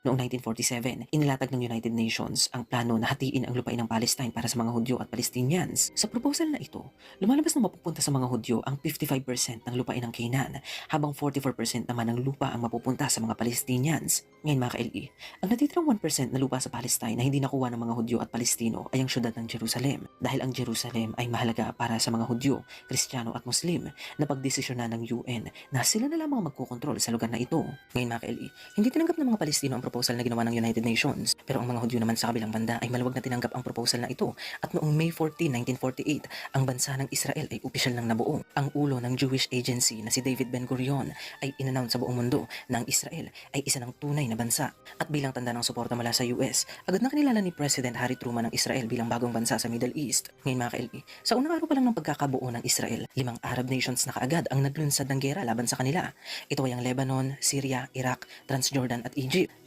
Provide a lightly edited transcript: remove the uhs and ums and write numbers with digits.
Noong 1947, inilatag ng United Nations ang plano na hatiin ang lupain ng Palestine para sa mga Hudyo at Palestinians. Sa proposal na ito, lumalabas na mapupunta sa mga Hudyo ang 55% ng lupain ng Canaan, habang 44% naman ng lupa ang mapupunta sa mga Palestinians. Ngayon mga ka-LE, ang natitirang 1% na lupa sa Palestine na hindi nakuha ng mga Hudyo at Palestino ay ang syudad ng Jerusalem, dahil ang Jerusalem ay mahalaga para sa mga Hudyo, Kristiyano at Muslim na pagdesisyonan ng UN na sila na lamang magkokontrol sa lugar na ito. Ngayon mga ka-LE, hindi tinanggap ng mga Palestino ang proposal na ginawa ng United Nations, pero ang mga Hudyo naman sa kabilang banda ay maluwag na tinanggap ang proposal na ito, at noong May 14, 1948, ang bansa ng Israel ay opisyal ng nabuo. Ang ulo ng Jewish Agency na si David Ben-Gurion ay in-announce sa buong mundo na ang Israel ay isa ng tunay na bansa. At bilang tanda ng suporta mula sa US, agad na kinilala ni President Harry Truman ang Israel bilang bagong bansa sa Middle East. Ngayon mga ka-LE, sa unang araw pa lang ng pagkakabuo ng Israel, 5 Arab nations na kaagad ang naglunsad ng gera laban sa kanila. Ito ay ang Lebanon, Syria, Iraq, Transjordan at Egypt.